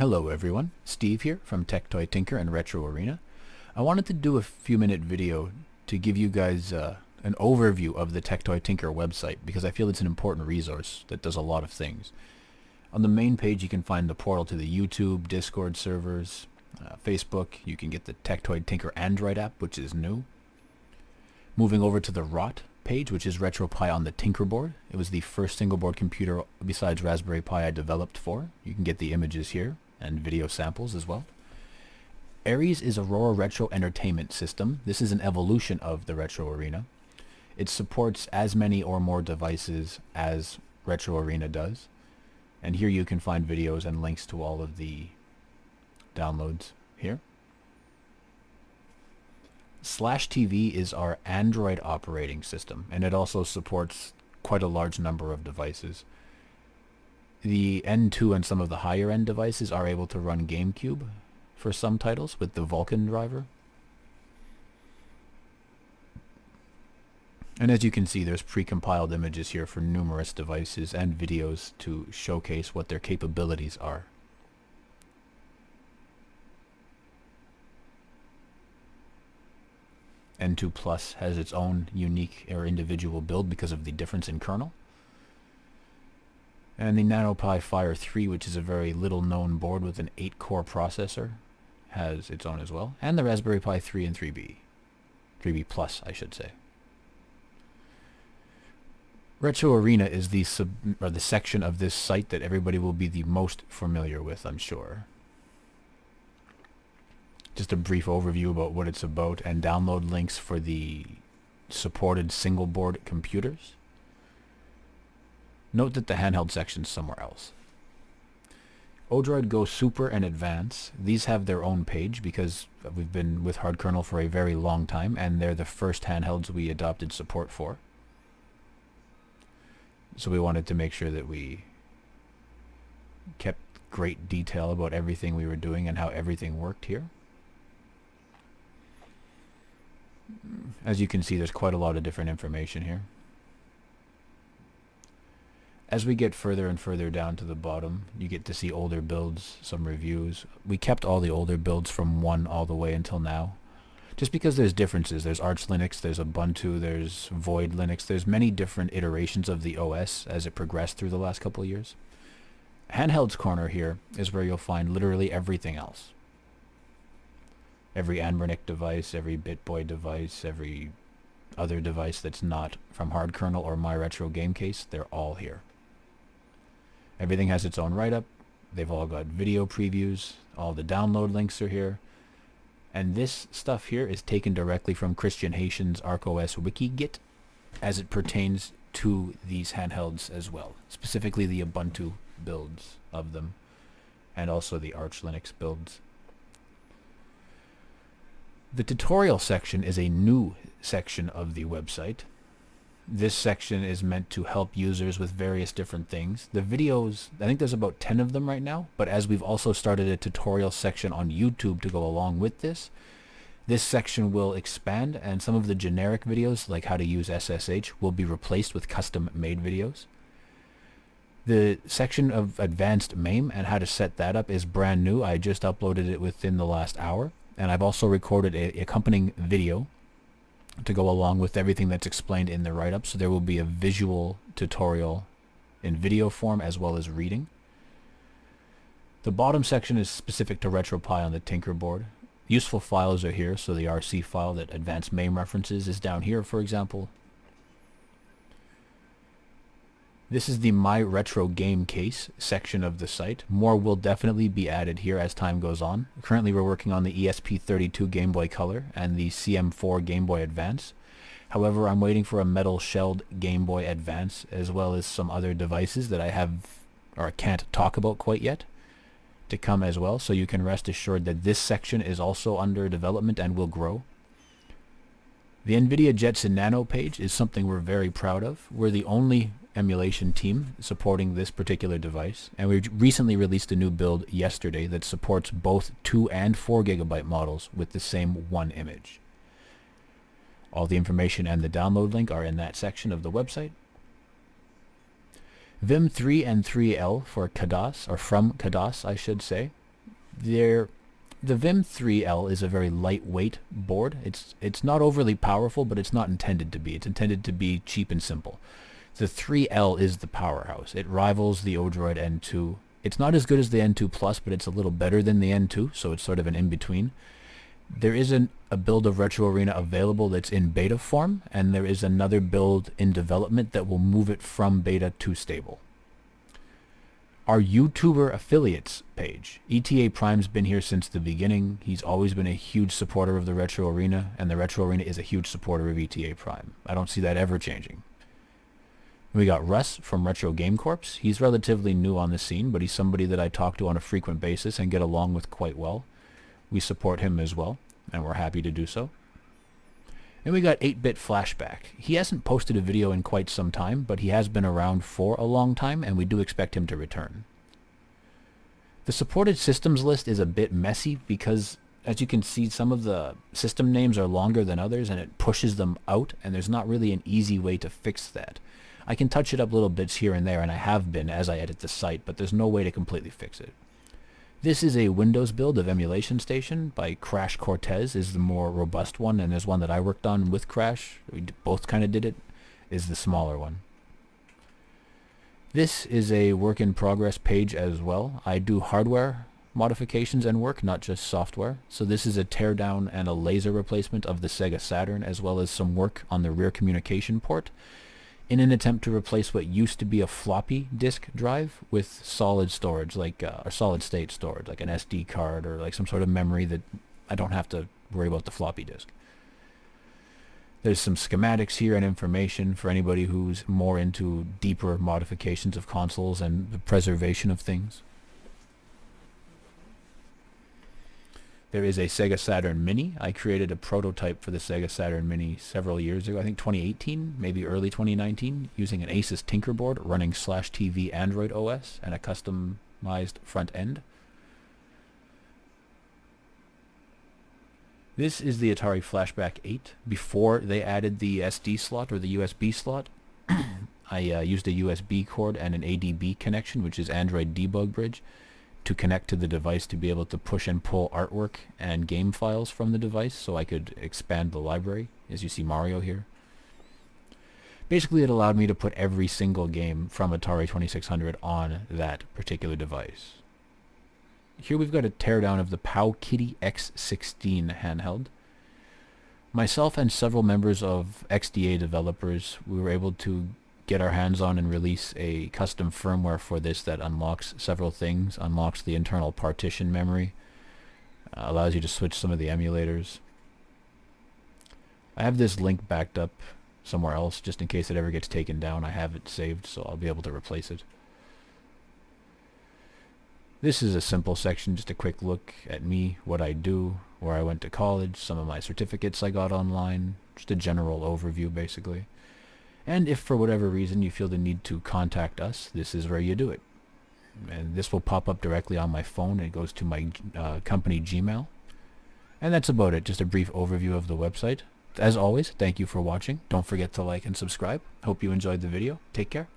Hello everyone, Steve here from Tech Toy Tinker and Retro Arena. I wanted to do a few-minute video to give you guys an overview of the Tech Toy Tinker website because I feel it's an important resource that does a lot of things. On the main page you can find the portal to the YouTube, Discord servers, Facebook. You can get the Tech Toy Tinker Android app, which is new. Moving over to the ROT page, which is RetroPie on the TINKERBOARD. It was the first single-board computer besides Raspberry Pi I developed for. You can get the images here and video samples as well. Ares is Aurora Retro Entertainment System. This is an evolution of the Retro Arena. It supports as many or more devices as Retro Arena does. And here you can find videos and links to all of the downloads here. /TV is our Android operating system, and it also supports quite a large number of devices. The N2 and some of the higher end devices are able to run GameCube for some titles with the Vulkan driver. And as you can see, there's pre-compiled images here for numerous devices and videos to showcase what their capabilities are. N2 Plus has its own unique or individual build because of the difference in kernel. And the NanoPi Fire 3, which is a very little known board with an 8-core processor, has its own as well. And the Raspberry Pi 3 and 3B. 3B Plus, I should say. Retro Arena is the section of this site that everybody will be the most familiar with, I'm sure. Just a brief overview about what it's about and download links for the supported single board computers. Note that the handheld section is somewhere else. Odroid Go Super and Advance, these have their own page because we've been with hard kernel for a very long time and they're the first handhelds we adopted support for. So we wanted to make sure that we kept great detail about everything we were doing and how everything worked here. As you can see, there's quite a lot of different information here. As we get further and further down to the bottom, you get to see older builds, some reviews. We kept all the older builds from 1 all the way until now. Just because there's differences. There's Arch Linux, there's Ubuntu, there's Void Linux. There's many different iterations of the OS as it progressed through the last couple of years. Handhelds corner here is where you'll find literally everything else. Every Anbernic device, every BitBoy device, every other device that's not from hard kernel or my retro game case, they're all here. Everything has its own write-up. They've all got video previews. All the download links are here. And this stuff here is taken directly from Christian Haitian's ArcOS WikiGit as it pertains to these handhelds as well. Specifically the Ubuntu builds of them and also the Arch Linux builds. The tutorial section is a new section of the website. This section is meant to help users with various different things. The videos, I think there's about 10 of them right now, but as we've also started a tutorial section on YouTube to go along with this section will expand and some of the generic videos, like how to use SSH, will be replaced with custom-made videos. The section of advanced MAME and how to set that up is brand new. I just uploaded it within the last hour. And I've also recorded an accompanying video to go along with everything that's explained in the write-up. So there will be a visual tutorial in video form as well as reading. The bottom section is specific to RetroPie on the TinkerBoard. Useful files are here, so the RC file that advanced MAME references is down here, for example. This is the My Retro Game Case section of the site. More will definitely be added here as time goes on. Currently we're working on the ESP32 Game Boy Color and the CM4 Game Boy Advance. However, I'm waiting for a metal shelled Game Boy Advance as well as some other devices that I have or I can't talk about quite yet to come as well. So you can rest assured that this section is also under development and will grow. The NVIDIA JETSON Nano page is something we're very proud of. We're the only emulation team supporting this particular device, and we recently released a new build yesterday that supports both 2 and 4 gigabyte models with the same one image. All the information and the download link are in that section of the website. Vim 3 and 3L for Kadas, or from Kadas I should say. The Vim 3L is a very lightweight board. It's not overly powerful, but it's not intended to be. It's intended to be cheap and simple. The 3L is the powerhouse. It rivals the Odroid N2. It's not as good as the N2 Plus, but it's a little better than the N2, so it's sort of an in-between. There isn't a build of Retro Arena available that's in beta form, and there is another build in development that will move it from beta to stable. Our YouTuber affiliates page. ETA Prime's been here since the beginning. He's always been a huge supporter of the Retro Arena, and the Retro Arena is a huge supporter of ETA Prime. I don't see that ever changing. We got Russ from Retro Game Corps. He's relatively new on the scene, but he's somebody that I talk to on a frequent basis and get along with quite well. We support him as well, and we're happy to do so. And we got 8-Bit Flashback. He hasn't posted a video in quite some time, but he has been around for a long time, and we do expect him to return. The supported systems list is a bit messy because, as you can see, some of the system names are longer than others, and it pushes them out, and there's not really an easy way to fix that. I can touch it up little bits here and there, and I have been as I edit the site, but there's no way to completely fix it. This is a Windows build of Emulation Station by Crash Cortez, is the more robust one, and there's one that I worked on with Crash. We both kind of did it, is the smaller one. This is a work in progress page as well. I do hardware modifications and work, not just software. So this is a teardown and a laser replacement of the SEGA SATURN, as well as some work on the rear communication port, in an attempt to replace what used to be a floppy disk drive with solid storage, like or solid state storage, like an SD card or like some sort of memory that I don't have to worry about the floppy disk. There's some schematics here and information for anybody who's more into deeper modifications of consoles and the preservation of things. There is a Sega Saturn Mini. I created a prototype for the Sega Saturn Mini several years ago, I think 2018, maybe early 2019, using an Asus TINKERBOARD running /TV Android OS and a customized front end. This is the Atari Flashback 8 before they added the SD slot or the USB slot. I used a USB cord and an ADB connection, which is Android Debug Bridge, to connect to the device to be able to push and pull artwork and game files from the device so I could expand the library, as you see Mario here. Basically, it allowed me to put every single game from Atari 2600 on that particular device. Here we've got a teardown of the POW Kitty X16 handheld. Myself and several members of XDA developers, we were able to get our hands on and release a custom firmware for this that unlocks several things, unlocks the internal partition memory, allows you to switch some of the emulators. I have this link backed up somewhere else just in case it ever gets taken down. I have it saved, so I'll be able to replace it. This is a simple section, just a quick look at me, what I do, where I went to college, some of my certificates I got online, just a general overview basically. And if for whatever reason you feel the need to contact us, this is where you do it. And this will pop up directly on my phone. It goes to my company Gmail. And that's about it, just a brief overview of the website. As always, thank you for watching. Don't forget to like and subscribe. Hope you enjoyed the video. Take care.